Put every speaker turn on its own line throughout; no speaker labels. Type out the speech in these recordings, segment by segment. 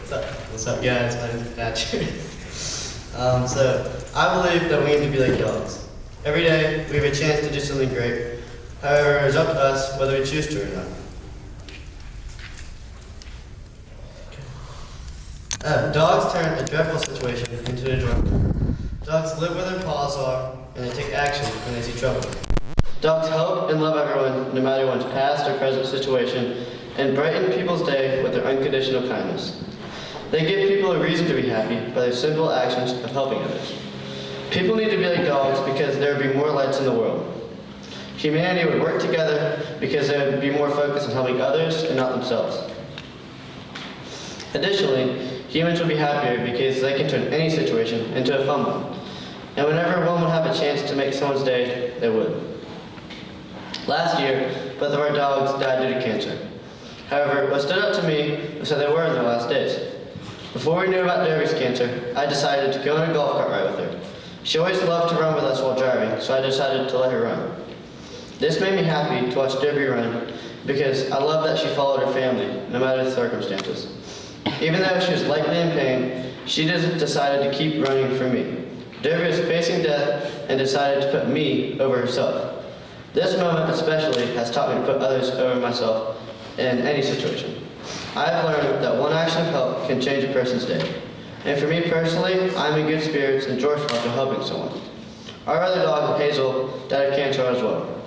What's up, guys? My name is Patrick. So, I believe that we need to be like dogs. Every day, we have a chance to do something great. However, it's up to us whether we choose to or not. Dogs turn a dreadful situation into a joyful. Dogs live where their paws are, and they take action when they see trouble. Dogs help and love everyone, no matter one's past or present situation, and brighten people's day with their unconditional kindness. They give people a reason to be happy by their simple actions of helping others. People need to be like dogs because there would be more lights in the world. Humanity would work together because they would be more focused on helping others and not themselves. Additionally, humans would be happier because they can turn any situation into a fun one. And whenever one would have a chance to make someone's day, they would. Last year, both of our dogs died due to cancer. However, what stood out to me was how they were in their last days. Before we knew about Derby's cancer, I decided to go on a golf cart ride with her. She always loved to run with us while driving, so I decided to let her run. This made me happy to watch Derby run because I love that she followed her family, no matter the circumstances. Even though she was likely in pain, she just decided to keep running for me. Derby was facing death and decided to put me over herself. This moment especially has taught me to put others over myself in any situation. I have learned that one action of help can change a person's day. And for me personally, I'm in good spirits and joyful after helping someone. Our other dog, Hazel, died of cancer as well.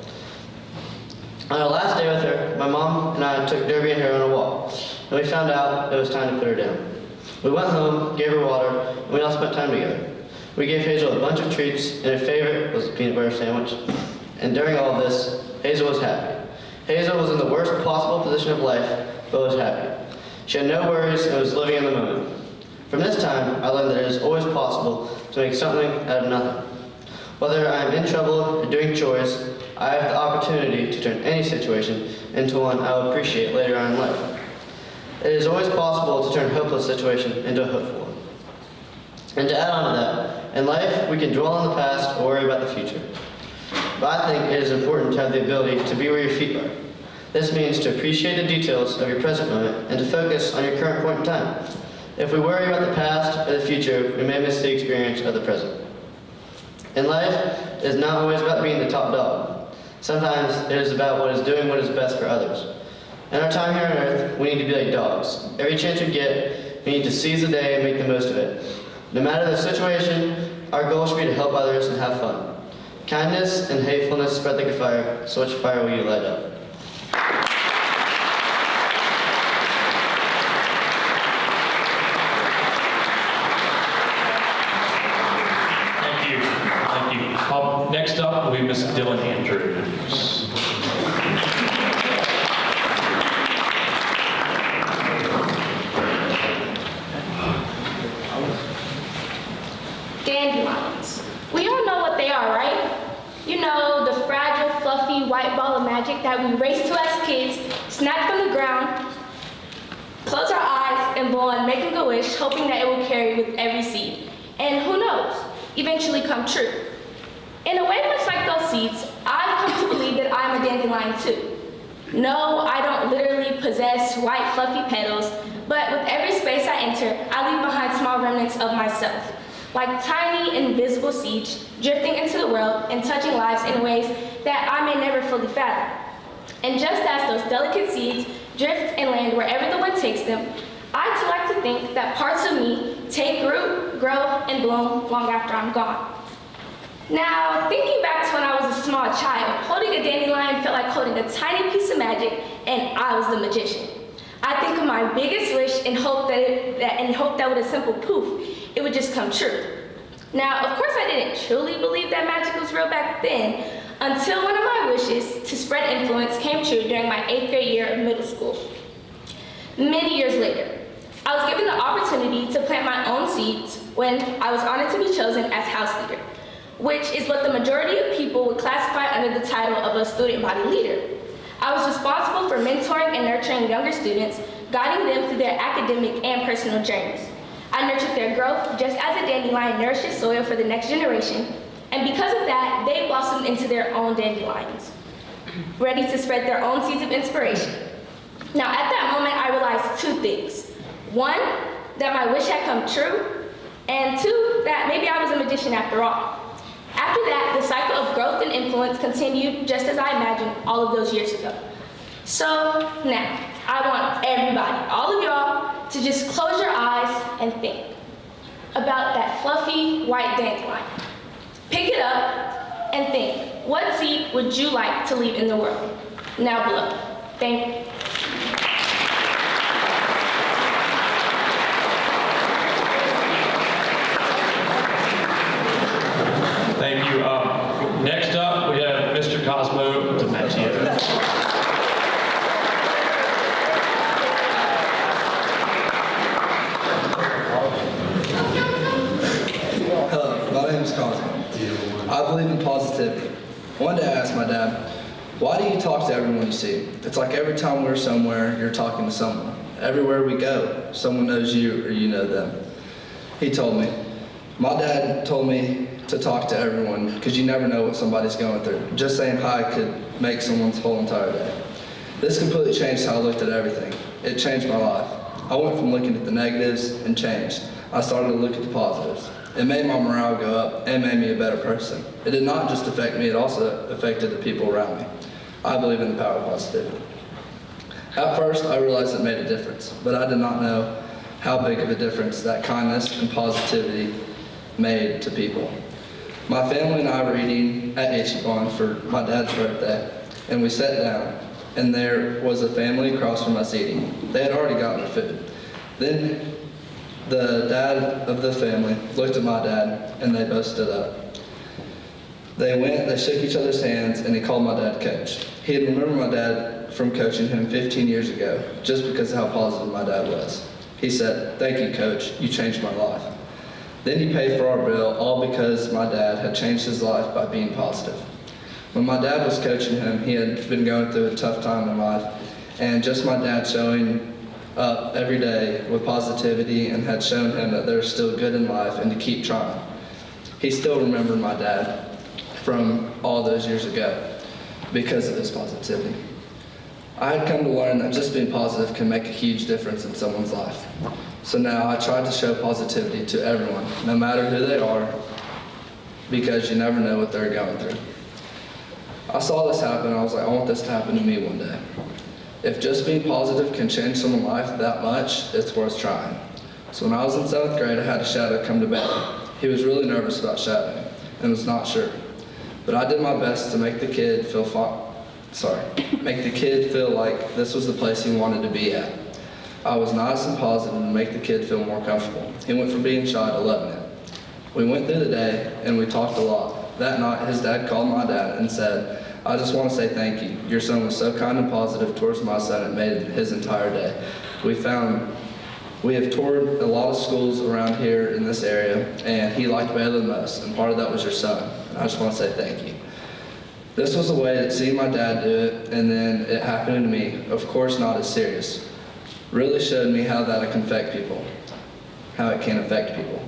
On our last day with her, my mom and I took Derby and her on a walk, and we found out it was time to put her down. We went home, gave her water, and we all spent time together. We gave Hazel a bunch of treats, and her favorite was a peanut butter sandwich. And during all of this, Hazel was happy. Hazel was in the worst possible position of life, but was happy. She had no worries and was living in the moment. From this time, I learned that it is always possible to make something out of nothing. Whether I am in trouble or doing chores, I have the opportunity to turn any situation into one I will appreciate later on in life. It is always possible to turn a hopeless situation into a hopeful one. And to add on to that, in life we can dwell on the past or worry about the future. But I think it is important to have the ability to be where your feet are. This means to appreciate the details of your present moment and to focus on your current point in time. If we worry about the past or the future, we may miss the experience of the present. In life, it is not always about being the top dog. Sometimes it is about what is doing what is best for others. In our time here on earth, we need to be like dogs. Every chance we get, we need to seize the day and make the most of it. No matter the situation, our goal should be to help others and have fun. Kindness and hatefulness spread like a fire, so which fire will you light up?
Next up will be Miss Dylan Andrews.
Dandelions. We all know what they are, right? You know, the fragile, fluffy, white ball of magic that we race to as kids, snatch from the ground, close our eyes, and blow on making a wish, hoping that it will carry with every seed. And who knows, eventually come true. In a way much like those seeds, I've come to believe that I'm a dandelion too. No, I don't literally possess white fluffy petals, but with every space I enter, I leave behind small remnants of myself, like tiny invisible seeds drifting into the world and touching lives in ways that I may never fully fathom. And just as those delicate seeds drift and land wherever the wind takes them, I too like to think that parts of me take root, grow, and bloom long after I'm gone. Now, thinking back to when I was a small child, holding a dandelion felt like holding a tiny piece of magic, and I was the magician. I think of my biggest wish and hope that with a simple poof, it would just come true. Now, of course, I didn't truly believe that magic was real back then, until one of my wishes to spread influence came true during my 8th grade year of middle school. Many years later, I was given the opportunity to plant my own seeds when I was honored to be chosen as house leader, which is what the majority of people would classify under the title of a student body leader. I was responsible for mentoring and nurturing younger students, guiding them through their academic and personal journeys. I nurtured their growth just as a dandelion nourishes soil for the next generation, and because of that, they blossomed into their own dandelions, ready to spread their own seeds of inspiration. Now, at that moment, I realized two things. One, that my wish had come true, and 2, that maybe I was a magician after all. After that, the cycle of growth and influence continued just as I imagined all of those years ago. So now, I want everybody, all of y'all, to just close your eyes and think about that fluffy white dandelion. Pick it up and think, what seed would you like to leave in the world? Now below. Thank you.
Thank you. Next up, we have Mr. Cosmo DiMatteo.
Hello, my name is Cosmo. I believe in positivity. One day I asked my dad, why do you talk to everyone you see? It's like every time we're somewhere, you're talking to someone. Everywhere we go, someone knows you or you know them. He told me, my dad told me to talk to everyone because you never know what somebody's going through. Just saying hi could make someone's whole entire day. This completely changed how I looked at everything. It changed my life. I went from looking at the negatives and changed. I started to look at the positives. It made my morale go up and made me a better person. It did not just affect me, it also affected the people around me. I believe in the power of positivity. At first, I realized it made a difference, but I did not know how big of a difference that kindness and positivity made to people. My family and I were eating at Ichiban for my dad's birthday, and we sat down, and there was a family across from us eating. They had already gotten their food. Then the dad of the family looked at my dad, and they both stood up. They shook each other's hands, and he called my dad coach. He had remembered my dad from coaching him 15 years ago, just because of how positive my dad was. He said, "Thank you, coach, you changed my life." Then he paid for our bill, all because my dad had changed his life by being positive. When my dad was coaching him, he had been going through a tough time in life, and just my dad showing up every day with positivity and had shown him that there's still good in life and to keep trying. He still remembered my dad from all those years ago because of his positivity. I had come to learn that just being positive can make a huge difference in someone's life. So now I try to show positivity to everyone, no matter who they are, because you never know what they're going through. I saw this happen, and I was like, I want this to happen to me one day. If just being positive can change someone's life that much, it's worth trying. So when I was in 7th grade, I had a shadow come to bed. He was really nervous about shadowing and was not sure. But I did my best to make the kid feel like this was the place he wanted to be at. I was nice and positive to make the kid feel more comfortable. He went from being shy to loving it. We went through the day and we talked a lot. That night, his dad called my dad and said, "I just want to say thank you. Your son was so kind and positive towards my son, it made his entire day. We have toured a lot of schools around here in this area, and he liked Baylor the most, and part of that was your son. And I just want to say thank you." This was a way that seeing my dad do it, and then it happened to me, of course not as serious, really showed me how that can affect people, how it can affect people.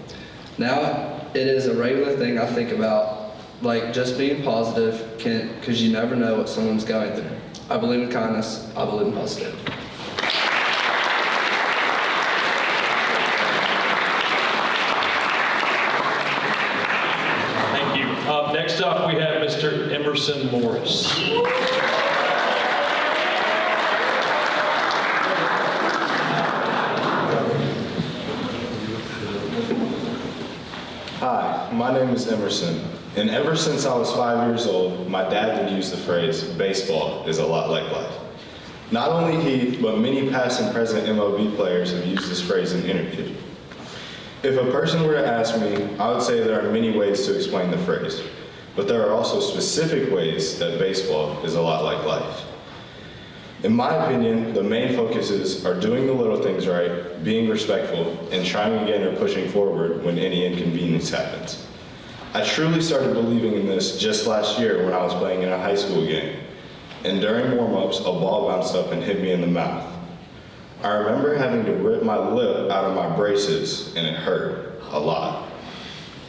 Now it is a regular thing I think about, like just being positive, because you never know what someone's going through. I believe in kindness, I believe in positivity.
Thank you. Next up, we have Mr. Emerson Morris.
Hi, my name is Emerson, and ever since I was 5 years old, my dad would use the phrase, "baseball is a lot like life." Not only he, but many past and present MLB players have used this phrase in interviews. If a person were to ask me, I would say there are many ways to explain the phrase, but there are also specific ways that baseball is a lot like life. In my opinion, the main focuses are doing the little things right, being respectful, and trying again or pushing forward when any inconvenience happens. I truly started believing in this just last year when I was playing in a high school game, and during warm-ups, a ball bounced up and hit me in the mouth. I remember having to rip my lip out of my braces, and it hurt a lot.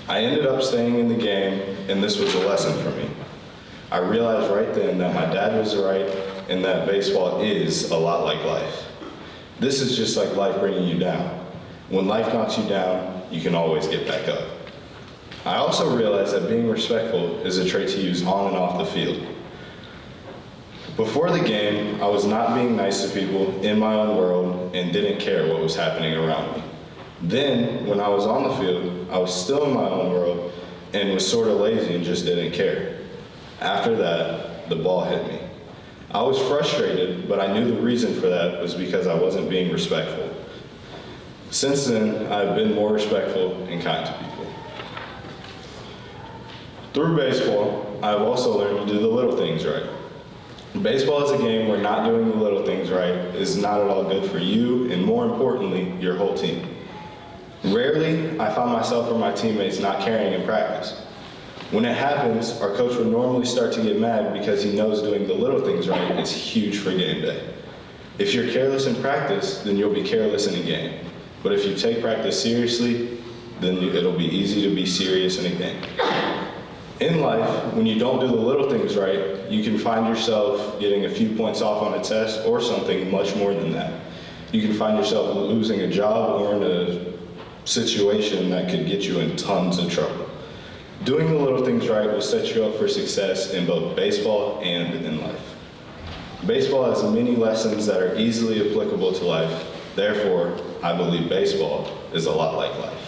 I ended up staying in the game, and this was a lesson for me. I realized right then that my dad was right, and that baseball is a lot like life. This is just like life bringing you down. When life knocks you down, you can always get back up. I also realized that being respectful is a trait to use on and off the field. Before the game, I was not being nice to people in my own world and didn't care what was happening around me. Then, when I was on the field, I was still in my own world and was sort of lazy and just didn't care. After that, the ball hit me. I was frustrated, but I knew the reason for that was because I wasn't being respectful. Since then, I've been more respectful and kind to people. Through baseball, I've also learned to do the little things right. Baseball is a game where not doing the little things right is not at all good for you, and more importantly, your whole team. Rarely, I found myself or my teammates not caring in practice. When it happens, our coach would normally start to get mad because he knows doing the little things right is huge for game day. If you're careless in practice, then you'll be careless in a game. But if you take practice seriously, then it'll be easy to be serious in a game. In life, when you don't do the little things right, you can find yourself getting a few points off on a test or something much more than that. You can find yourself losing a job or in a situation that could get you in tons of trouble. Doing the little things right will set you up for success in both baseball and in life. Baseball has many lessons that are easily applicable to life. Therefore, I believe baseball is a lot like life.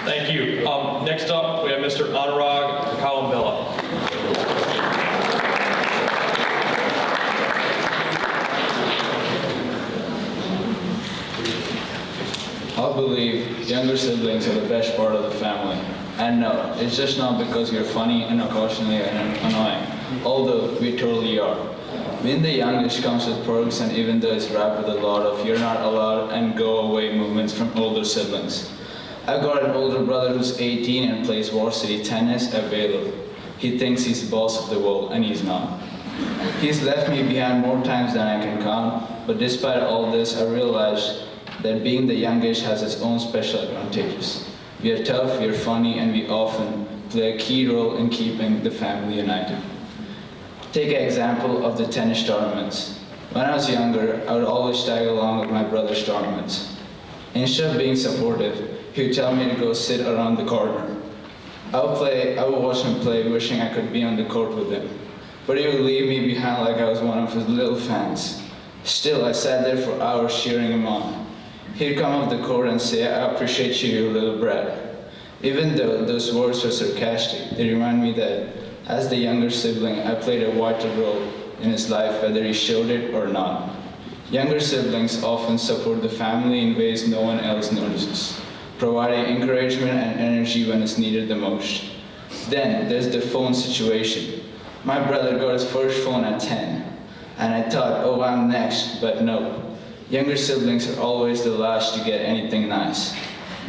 Thank you. Next up, we have Mr. Anurag Kalambella.
I believe younger siblings are the best part of the family. And no, it's just not because you're funny and occasionally annoying, although we totally are. Being the youngest comes with perks, and even though it's wrapped with a lot of you're not allowed and go away movements from older siblings. I've got an older brother who's 18 and plays varsity tennis at Baylor. He thinks he's the boss of the world, and he's not. He's left me behind more times than I can count, but despite all this, I realized that being the youngest has its own special advantages. We are tough, we are funny, and we often play a key role in keeping the family united. Take an example of the tennis tournaments. When I was younger, I would always tag along with my brother's tournaments. Instead of being supportive, he would tell me to go sit around the corner. I would watch him play, wishing I could be on the court with him. But he would leave me behind like I was one of his little fans. Still, I sat there for hours cheering him on. He'd come off the court and say, "I appreciate you, you little brat." Even though those words were sarcastic, they remind me that as the younger sibling, I played a vital role in his life, whether he showed it or not. Younger siblings often support the family in ways no one else notices, providing encouragement and energy when it's needed the most. Then there's the phone situation. My brother got his first phone at 10, and I thought, oh, I'm next, but no. Younger siblings are always the last to get anything nice.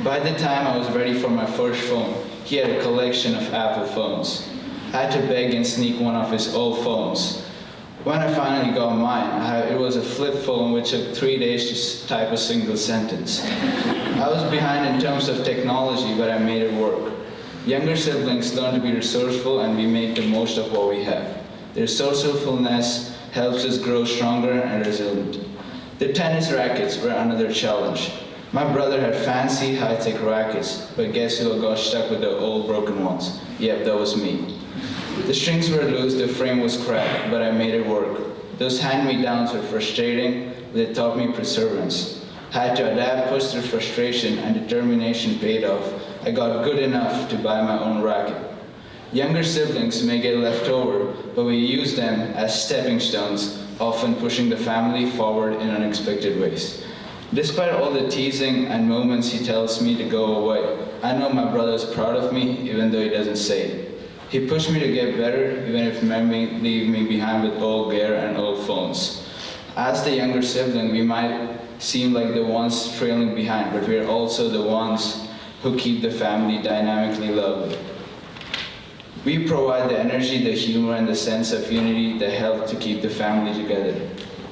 By the time I was ready for my first phone, he had a collection of Apple phones. I had to beg and sneak one of his old phones. When I finally got mine, it was a flip phone which took 3 days to type a single sentence. I was behind in terms of technology, but I made it work. Younger siblings learn to be resourceful, and we make the most of what we have. Their resourcefulness helps us grow stronger and resilient. The tennis rackets were another challenge. My brother had fancy high-tech rackets, but guess who got stuck with the old broken ones? Yep, that was me. The strings were loose, the frame was cracked, but I made it work. Those hand-me-downs were frustrating, but they taught me perseverance. I had to adapt, push through frustration, and determination paid off. I got good enough to buy my own racket. Younger siblings may get left over, but we use them as stepping stones, often pushing the family forward in unexpected ways. Despite all the teasing and moments he tells me to go away, I know my brother's proud of me, even though he doesn't say it. He pushed me to get better, even if memory leave me behind with old gear and old phones. As the younger sibling, we might seem like the ones trailing behind, but we're also the ones who keep the family dynamically lovely. We provide the energy, the humor, and the sense of unity that help to keep the family together,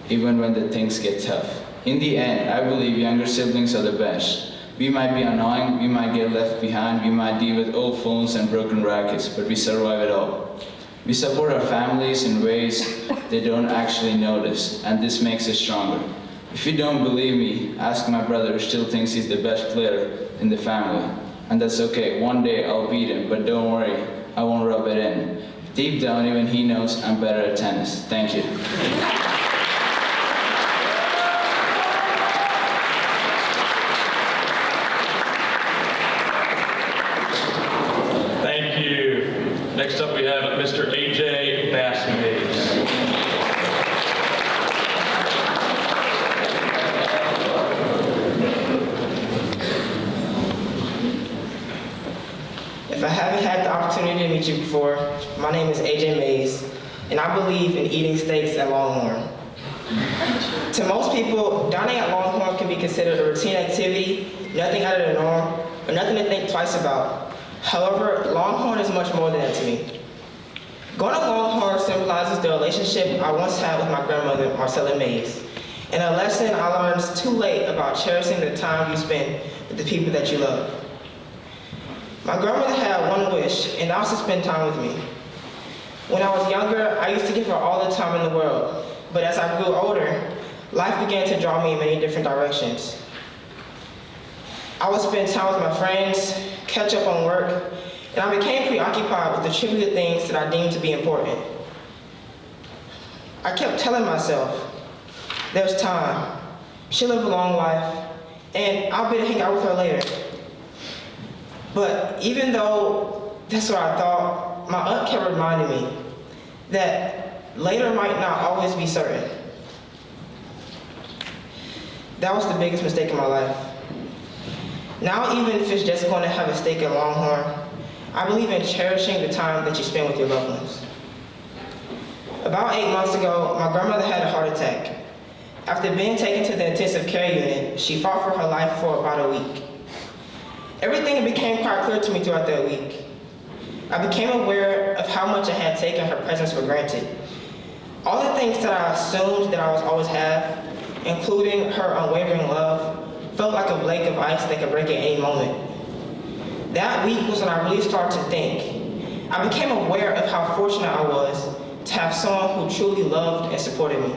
even when the things get tough. In the end, I believe younger siblings are the best. We might be annoying, we might get left behind, we might deal with old phones and broken rackets, but we survive it all. We support our families in ways they don't actually notice, and this makes us stronger. If you don't believe me, ask my brother who still thinks he's the best player in the family. And that's okay, one day I'll beat him, but don't worry, I won't rub it in. Deep down, even he knows I'm better at tennis. Thank you.
Thank you. Next up, we have Mr. AJ Bassmaze.
If I haven't had the opportunity to meet you before, my name is AJ Mays, and I believe in eating steaks at Longhorn. To most people, dining at Longhorn can be considered a routine activity, nothing out of the norm, or nothing to think twice about. However, Longhorn is much more than that to me. Going to Longhorn symbolizes the relationship I once had with my grandmother, Marcella Mays, and a lesson I learned too late about cherishing the time you spend with the people that you love. My grandmother had one wish, and that was to spend time with me. When I was younger, I used to give her all the time in the world, but as I grew older, life began to draw me in many different directions. I would spend time with my friends, catch up on work, and I became preoccupied with the trivial things that I deemed to be important. I kept telling myself, there's time, she'll live a long life, and I'll be able to hang out with her later. But even though that's what I thought, my aunt kept reminding me that later might not always be certain. That was the biggest mistake in my life. Now, even if it's just going to have a steak at Longhorn, I believe in cherishing the time that you spend with your loved ones. About 8 months ago, my grandmother had a heart attack. After being taken to the intensive care unit, she fought for her life for about a week. Everything became quite clear to me throughout that week. I became aware of how much I had taken her presence for granted. All the things that I assumed that I would always have, including her unwavering love, felt like a lake of ice that could break at any moment. That week was when I really started to think. I became aware of how fortunate I was to have someone who truly loved and supported me.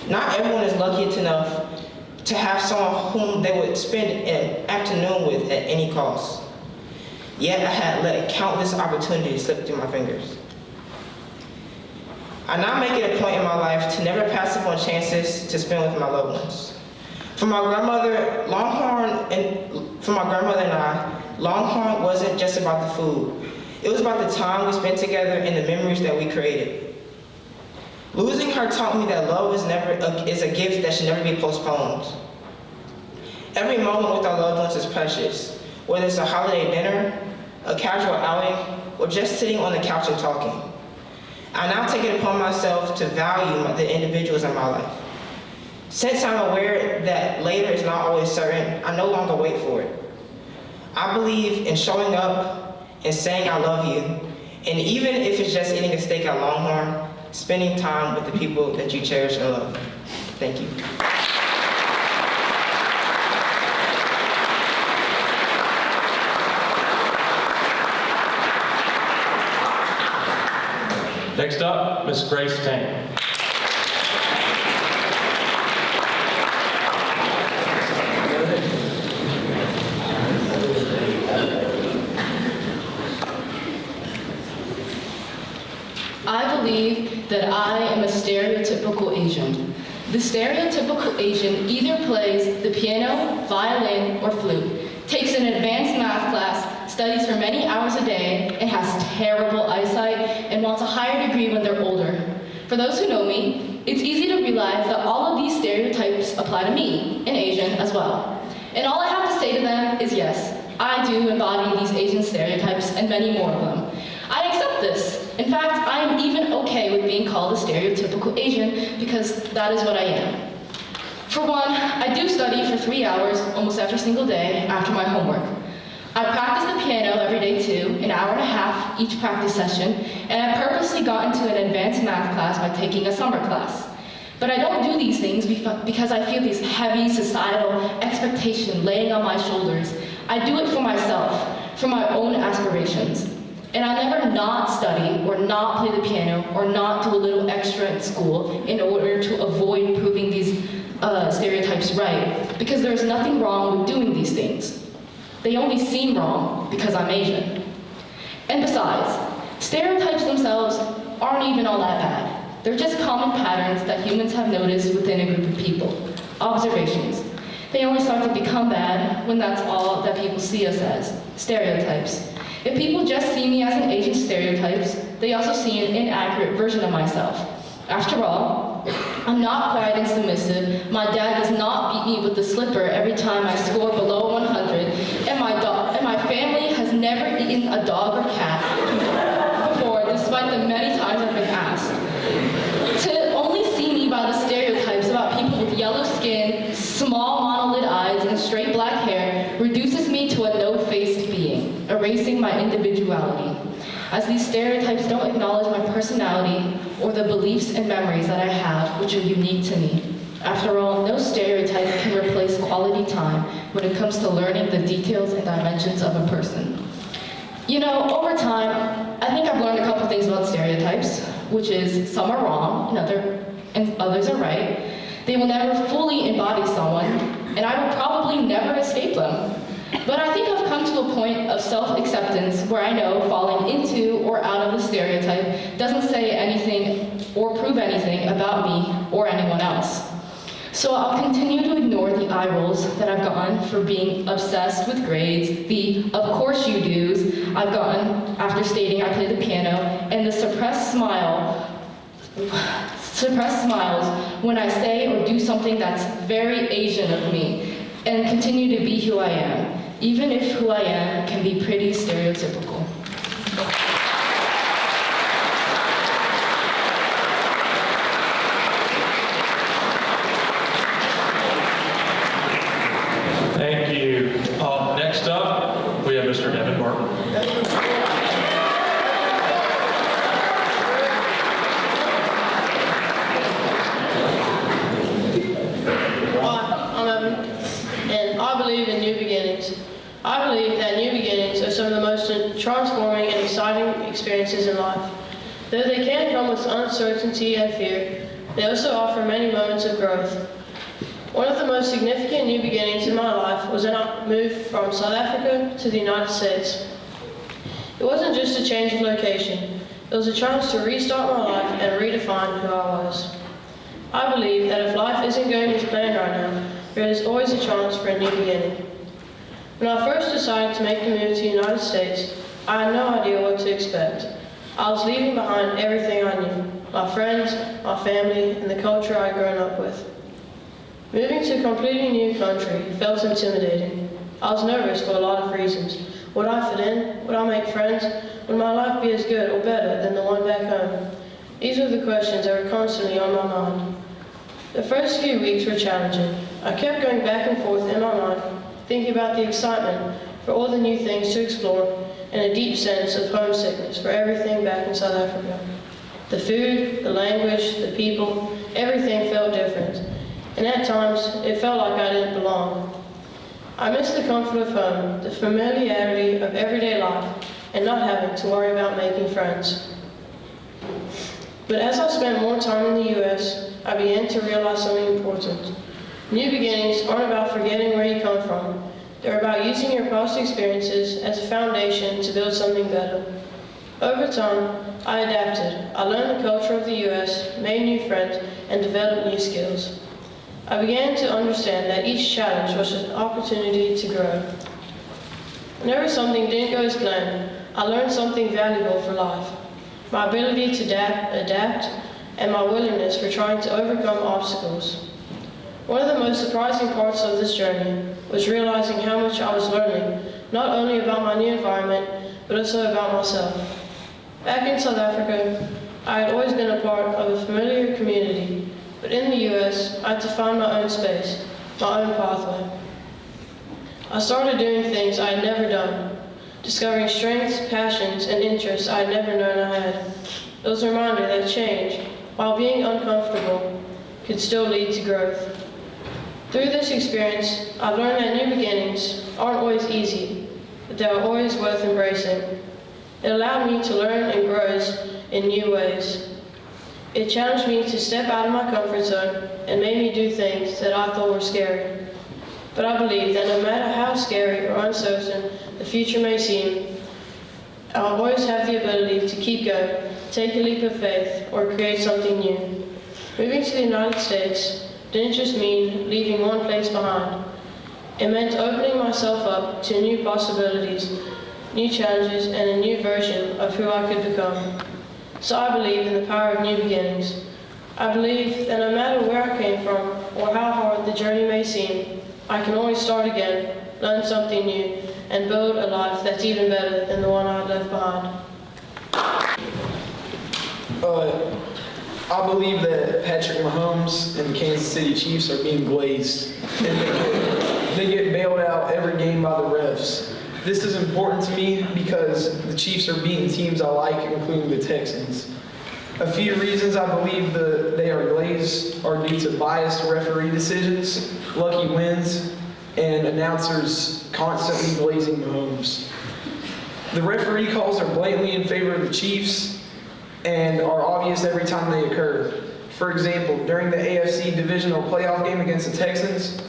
Not everyone is lucky enough to have someone whom they would spend an afternoon with at any cost. Yet I had let countless opportunities slip through my fingers. I now make it a point in my life to never pass up on chances to spend with my loved ones. For my grandmother and I, Longhorn wasn't just about the food. It was about the time we spent together and the memories that we created. Losing her taught me that love is a gift that should never be postponed. Every moment with our loved ones is precious, whether it's a holiday dinner, a casual outing, or just sitting on the couch and talking. I now take it upon myself to value the individuals in my life. Since I'm aware that later is not always certain, I no longer wait for it. I believe in showing up and saying I love you, and even if it's just eating a steak at Longhorn, spending time with the people that you cherish and love. Thank you.
Next up, Ms. Grace Tang.
I believe that I am a stereotypical Asian. The stereotypical Asian either plays the piano, violin, or flute, takes an advanced math class, studies for many hours a day, and has terrible eyesight and wants a higher degree when they're older. For those who know me, it's easy to realize that all of these stereotypes apply to me, an Asian, as well. And all I have to say to them is yes, I do embody these Asian stereotypes and many more of them. I accept this. In fact, I am even okay with being called a stereotypical Asian because that is what I am. For one, I do study for 3 hours almost every single day after my homework. I practice the piano every day too, an hour and a half each practice session, and I purposely got into an advanced math class by taking a summer class. But I don't do these things because I feel these heavy societal expectation laying on my shoulders. I do it for myself, for my own aspirations. And I never not study or not play the piano or not do a little extra in school in order to avoid proving these stereotypes right, because there's nothing wrong with doing these things. They only seem wrong because I'm Asian. And besides, stereotypes themselves aren't even all that bad. They're just common patterns that humans have noticed within a group of people. Observations. They only start to become bad when that's all that people see us as. Stereotypes. If people just see me as an Asian stereotypes, they also see an inaccurate version of myself. After all, I'm not quiet and submissive. My dad does not beat me with the slipper every time I score below 100, and my family has never eaten a dog or cat before, despite the many times I've been asked. To only see me by the stereotypes about people with yellow skin, small monolid eyes, and straight black hair reduces me to a no-faced being, erasing my individuality, as these stereotypes don't acknowledge my personality or the beliefs and memories that I have, which are unique to me. After all, no stereotype can replace quality time when it comes to learning the details and dimensions of a person. You know, over time, I think I've learned a couple things about stereotypes, which is some are wrong and others are right. They will never fully embody someone, and I will probably never escape them. But I think I've come to a point of self-acceptance where I know falling into or out of the stereotype doesn't say anything or prove anything about me or anyone else. So I'll continue to ignore the eye rolls that I've gotten for being obsessed with grades, the "of course you do's" I've gotten after stating I play the piano, and the suppressed smiles when I say or do something that's very Asian of me, and continue to be who I am, even if who I am can be pretty stereotypical.
Thank you. Next up, we have Mr. Evan Martin.
Hi, I'm Evan, and I believe in new beginnings. I believe that new beginnings are some of the most transforming and exciting experiences in life. Though they can come with uncertainty and fear, they also offer many moments of growth. One of the most significant new beginnings in my life was when I moved from South Africa to the United States. It wasn't just a change of location, it was a chance to restart my life and redefine who I was. I believe that if life isn't going as planned right now, there is always a chance for a new beginning. When I first decided to make the move to the United States, I had no idea what to expect. I was leaving behind everything I knew, my friends, my family, and the culture I'd grown up with. Moving to a completely new country felt intimidating. I was nervous for a lot of reasons. Would I fit in? Would I make friends? Would my life be as good or better than the one back home? These were the questions that were constantly on my mind. The first few weeks were challenging. I kept going back and forth in my mind, thinking about the excitement for all the new things to explore and a deep sense of homesickness for everything back in South Africa. The food, the language, the people, everything felt different. And at times, it felt like I didn't belong. I missed the comfort of home, the familiarity of everyday life, and not having to worry about making friends. But as I spent more time in the US, I began to realize something important. New beginnings aren't about forgetting where you come from. They're about using your past experiences as a foundation to build something better. Over time, I adapted. I learned the culture of the US, made new friends, and developed new skills. I began to understand that each challenge was an opportunity to grow. Whenever something didn't go as planned, I learned something valuable for life. My ability to adapt, and my willingness for trying to overcome obstacles. One of the most surprising parts of this journey was realizing how much I was learning, not only about my new environment, but also about myself. Back in South Africa, I had always been a part of a familiar community, but in the US, I had to find my own space, my own pathway. I started doing things I had never done, discovering strengths, passions, and interests I had never known I had. It was a reminder that change, while being uncomfortable, could still lead to growth. Through this experience, I've learned that new beginnings aren't always easy, but they are always worth embracing. It allowed me to learn and grow in new ways. It challenged me to step out of my comfort zone and made me do things that I thought were scary. But I believe that no matter how scary or uncertain the future may seem, I'll always have the ability to keep going, take a leap of faith, or create something new. Moving to the United States didn't just mean leaving one place behind. It meant opening myself up to new possibilities, new challenges, and a new version of who I could become. So I believe in the power of new beginnings. I believe that no matter where I came from or how hard the journey may seem, I can always start again, learn something new, and build a life that's even better than the one I left behind.
I believe that Patrick Mahomes and the Kansas City Chiefs are being glazed. And they get bailed out every game by the refs. This is important to me because the Chiefs are beating teams I like, including the Texans. A few reasons I believe they are glazed are due to biased referee decisions, lucky wins, and announcers constantly glazing Mahomes. The referee calls are blatantly in favor of the Chiefs and are obvious every time they occur. For example, during the AFC divisional playoff game against the Texans,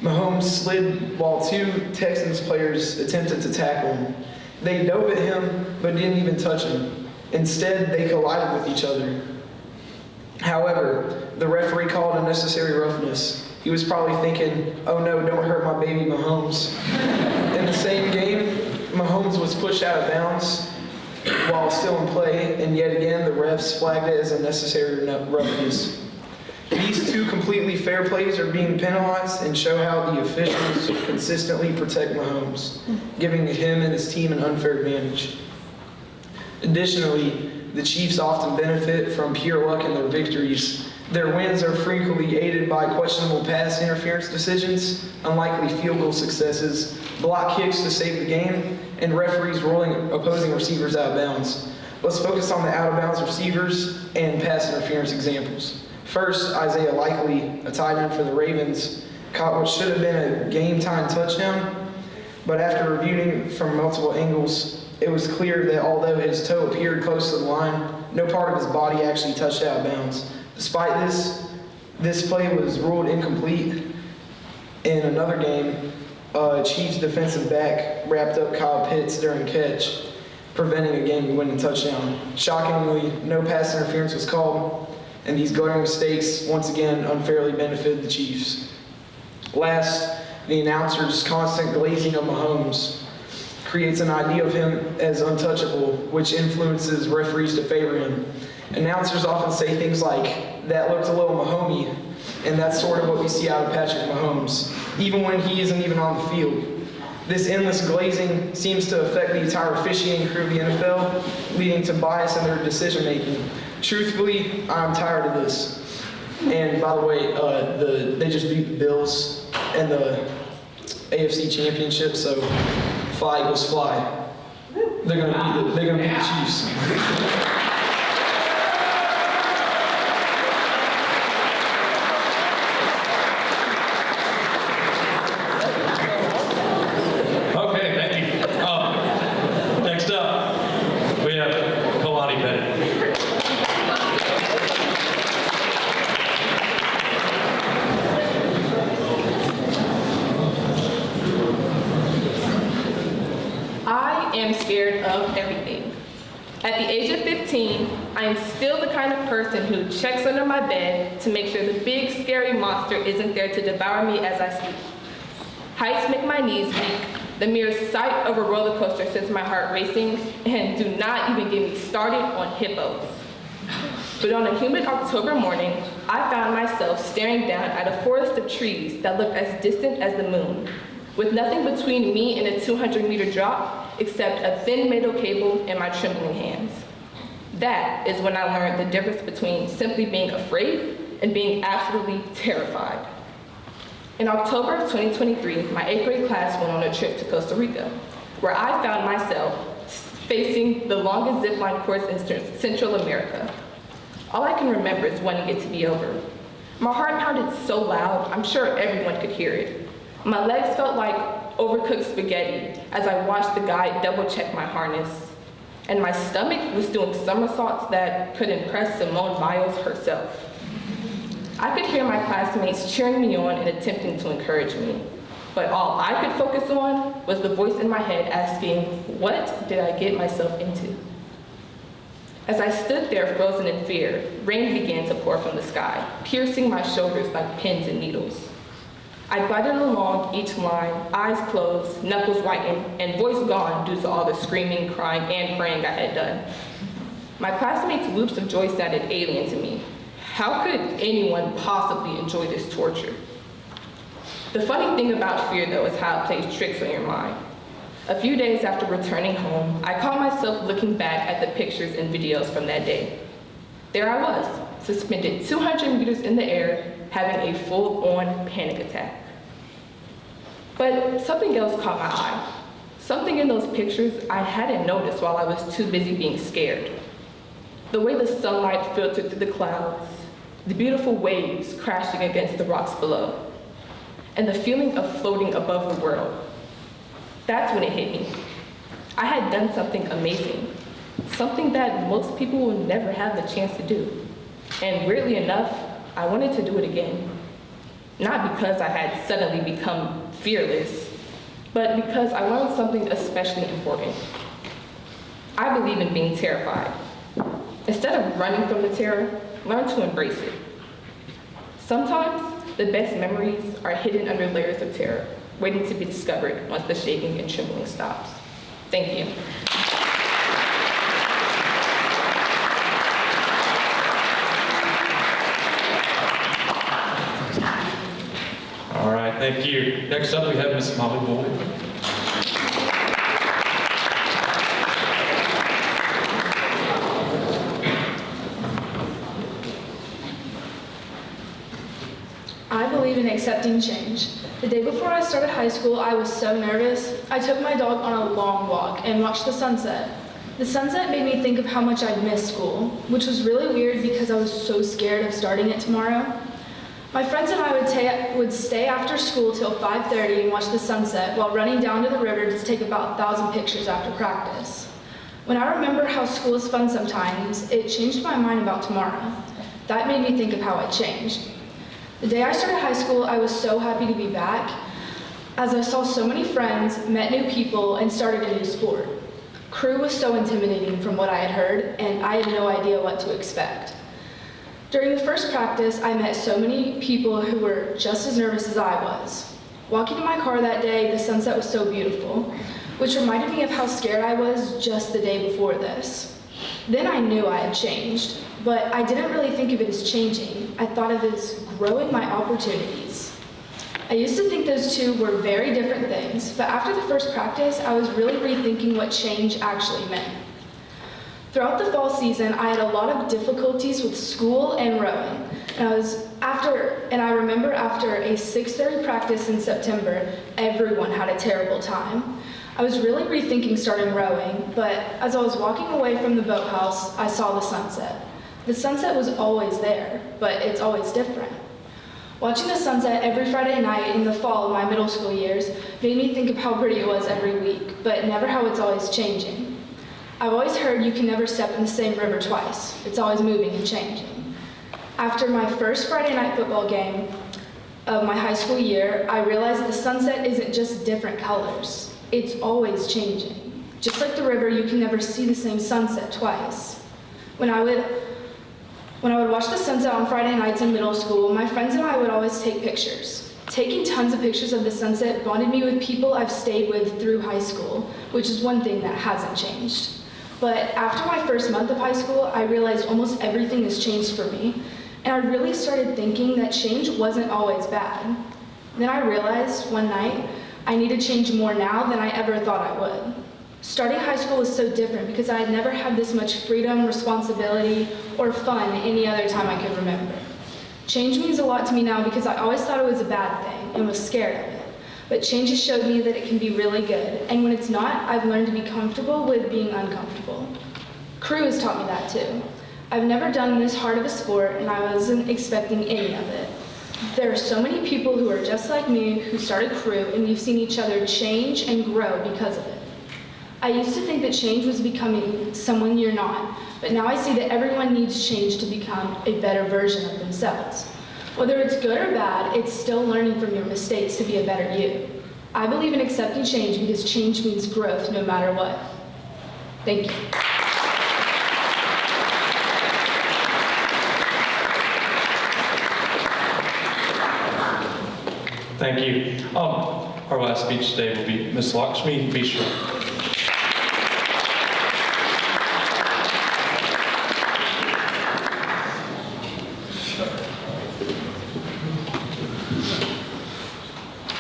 Mahomes slid while two Texans players attempted to tackle him. They dove at him, but didn't even touch him. Instead, they collided with each other. However, the referee called unnecessary roughness. He was probably thinking, oh no, don't hurt my baby Mahomes. In the same game, Mahomes was pushed out of bounds while still in play, and yet again, the refs flagged it as unnecessary roughness. These two completely fair plays are being penalized and show how the officials consistently protect Mahomes, giving him and his team an unfair advantage. Additionally, the Chiefs often benefit from pure luck in their victories. Their wins are frequently aided by questionable pass interference decisions, unlikely field goal successes, block kicks to save the game, and referees ruling opposing receivers out of bounds. Let's focus on the out-of-bounds receivers and pass interference examples. First, Isaiah Likely, a tight end for the Ravens, caught what should have been a game-time touchdown, but after reviewing from multiple angles, it was clear that although his toe appeared close to the line, no part of his body actually touched out of bounds. Despite this play was ruled incomplete. In another game, Chiefs defensive back wrapped up Kyle Pitts during catch, preventing a game-winning touchdown. Shockingly, no pass interference was called, and these glaring mistakes once again unfairly benefited the Chiefs. Last, the announcer's constant glazing of Mahomes creates an idea of him as untouchable, which influences referees to favor him. Announcers often say things like, that looked a little Mahomey, and that's sort of what we see out of Patrick Mahomes, even when he isn't even on the field. This endless glazing seems to affect the entire officiating crew of the NFL, leading to bias in their decision-making. Truthfully, I'm tired of this. And by the way, they just beat the Bills in the AFC Championship, so fly Eagles fly. They're gonna beat the Chiefs.
Okay, thank you. Next up, we have Keilani Bennett.
I am scared of everything. At the age of 15, I am still the kind of person who checks under my bed to make sure the big, scary monster isn't there to devour me as I sleep. Heights make my knees weak. The mere sight of a roller coaster sends my heart racing, and do not even get me started on hippos. But on a humid October morning, I found myself staring down at a forest of trees that looked as distant as the moon, with nothing between me and a 200-meter drop except a thin metal cable in my trembling hands. That is when I learned the difference between simply being afraid and being absolutely terrified. In October of 2023, my 8th grade class went on a trip to Costa Rica, where I found myself facing the longest zipline course in Central America. All I can remember is wanting it to be over. My heart pounded so loud, I'm sure everyone could hear it. My legs felt like overcooked spaghetti as I watched the guide double-check my harness. And my stomach was doing somersaults that could impress Simone Biles herself. I could hear my classmates cheering me on and attempting to encourage me. But all I could focus on was the voice in my head asking, what did I get myself into? As I stood there frozen in fear, rain began to pour from the sky, piercing my shoulders like pins and needles. I glided along each line, eyes closed, knuckles whitened, and voice gone due to all the screaming, crying, and praying I had done. My classmates' whoops of joy sounded alien to me. How could anyone possibly enjoy this torture? The funny thing about fear, though, is how it plays tricks on your mind. A few days after returning home, I caught myself looking back at the pictures and videos from that day. There I was, suspended 200 meters in the air, having a full-on panic attack. But something else caught my eye. Something in those pictures I hadn't noticed while I was too busy being scared. The way the sunlight filtered through the clouds, the beautiful waves crashing against the rocks below, and the feeling of floating above the world. That's when it hit me. I had done something amazing, something that most people will never have the chance to do. And weirdly enough, I wanted to do it again. Not because I had suddenly become fearless, but because I learned something especially important. I believe in being terrified. Instead of running from the terror, learn to embrace it. Sometimes, the best memories are hidden under layers of terror, waiting to be discovered once the shaking and trembling stops. Thank you.
All right, thank you. Next up, we have Miss Molly Boyd.
I believe in accepting change. The day before I started high school, I was so nervous. I took my dog on a long walk and watched the sunset. The sunset made me think of how much I'd missed school, which was really weird because I was so scared of starting it tomorrow. My friends and I would stay after school till 5:30 and watch the sunset while running down to the river to take about 1,000 pictures after practice. When I remember how school is fun sometimes, it changed my mind about tomorrow. That made me think of how I changed. The day I started high school, I was so happy to be back, as I saw so many friends, met new people, and started a new sport. Crew was so intimidating from what I had heard, and I had no idea what to expect. During the first practice, I met so many people who were just as nervous as I was. Walking in my car that day, the sunset was so beautiful, which reminded me of how scared I was just the day before this. Then I knew I had changed, but I didn't really think of it as changing. I thought of it as growing my opportunities. I used to think those two were very different things, but after the first practice, I was really rethinking what change actually meant. Throughout the fall season, I had a lot of difficulties with school and rowing. And I remember after a 6:30 practice in September, everyone had a terrible time. I was really rethinking starting rowing, but as I was walking away from the boathouse, I saw the sunset. The sunset was always there, but it's always different. Watching the sunset every Friday night in the fall of my middle school years made me think of how pretty it was every week, but never how it's always changing. I've always heard you can never step in the same river twice. It's always moving and changing. After my first Friday night football game of my high school year, I realized the sunset isn't just different colors. It's always changing. Just like the river, you can never see the same sunset twice. When I would watch the sunset on Friday nights in middle school, my friends and I would always take pictures. Taking tons of pictures of the sunset bonded me with people I've stayed with through high school, which is one thing that hasn't changed. But after my first month of high school, I realized almost everything has changed for me, and I really started thinking that change wasn't always bad. Then I realized one night I need to change more now than I ever thought I would. Starting high school was so different because I had never had this much freedom, responsibility, or fun any other time I could remember. Change means a lot to me now because I always thought it was a bad thing and was scared of it. But change has showed me that it can be really good, and when it's not, I've learned to be comfortable with being uncomfortable. Crew has taught me that too. I've never done this hard of a sport, and I wasn't expecting any of it. There are so many people who are just like me who started crew, and we've seen each other change and grow because of it. I used to think that change was becoming someone you're not, but now I see that everyone needs change to become a better version of themselves. Whether it's good or bad, it's still learning from your mistakes to be a better you. I believe in accepting change because change means growth no matter what. Thank you.
Thank you. Our last speech today will be Ms. Lakshmi Mishra.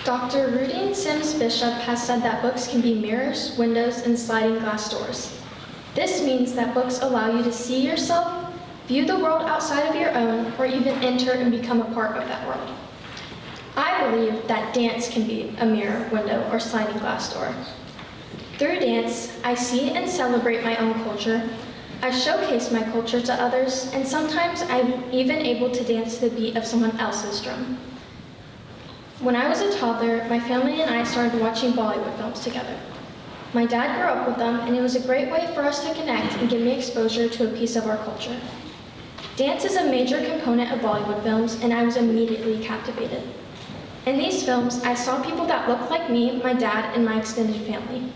Dr. Rudine Sims Bishop has said that books can be mirrors, windows, and sliding glass doors. This means that books allow you to see yourself, view the world outside of your own, or even enter and become a part of that world. I believe that dance can be a mirror, window, or sliding glass door. Through dance, I see and celebrate my own culture. I showcase my culture to others, and sometimes I'm even able to dance to the beat of someone else's drum. When I was a toddler, my family and I started watching Bollywood films together. My dad grew up with them, and it was a great way for us to connect and give me exposure to a piece of our culture. Dance is a major component of Bollywood films, and I was immediately captivated. In these films, I saw people that looked like me, my dad, and my extended family.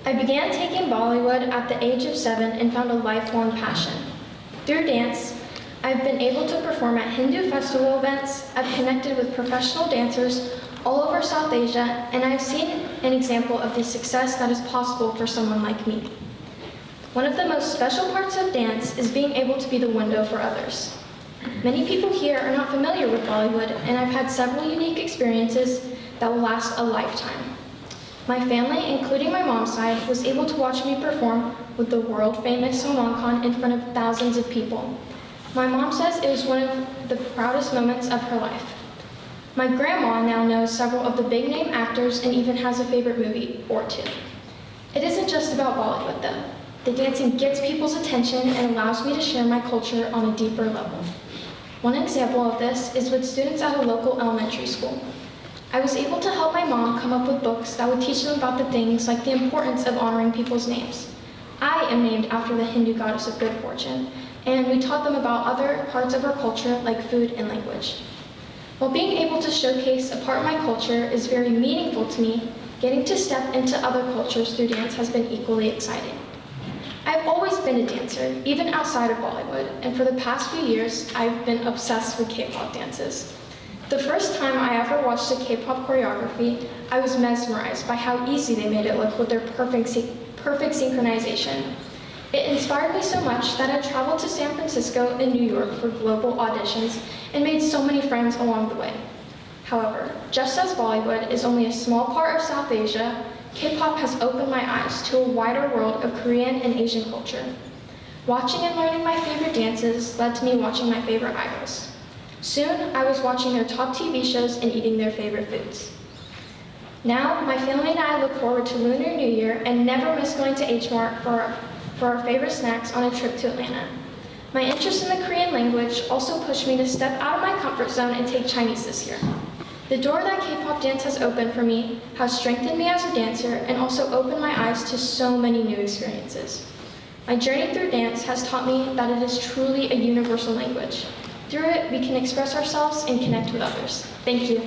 I began taking Bollywood at the age of 7 and found a lifelong passion. Through dance, I've been able to perform at Hindu festival events, I've connected with professional dancers all over South Asia, and I've seen an example of the success that is possible for someone like me. One of the most special parts of dance is being able to be the window for others. Many people here are not familiar with Bollywood, and I've had several unique experiences that will last a lifetime. My family, including my mom's side, was able to watch me perform with the world-famous Salman Khan in front of thousands of people. My mom says it was one of the proudest moments of her life. My grandma now knows several of the big-name actors and even has a favorite movie or two. It isn't just about Bollywood, though. The dancing gets people's attention and allows me to share my culture on a deeper level. One example of this is with students at a local elementary school. I was able to help my mom come up with books that would teach them about the things like the importance of honoring people's names. I am named after the Hindu goddess of good fortune, and we taught them about other parts of our culture like food and language. While being able to showcase a part of my culture is very meaningful to me, getting to step into other cultures through dance has been equally exciting. I've always been a dancer, even outside of Bollywood, and for the past few years, I've been obsessed with K-pop dances. The first time I ever watched a K-pop choreography, I was mesmerized by how easy they made it look with their perfect synchronization. It inspired me so much that I traveled to San Francisco and New York for global auditions and made so many friends along the way. However, just as Bollywood is only a small part of South Asia, K-pop has opened my eyes to a wider world of Korean and Asian culture. Watching and learning my favorite dances led to me watching my favorite idols. Soon, I was watching their top TV shows and eating their favorite foods. Now, my family and I look forward to Lunar New Year and never miss going to H Mart for our favorite snacks on a trip to Atlanta. My interest in the Korean language also pushed me to step out of my comfort zone and take Chinese this year. The door that K-pop dance has opened for me has strengthened me as a dancer and also opened my eyes to so many new experiences. My journey through dance has taught me that it is truly a universal language. Through it, we can express ourselves and connect with others. Thank you.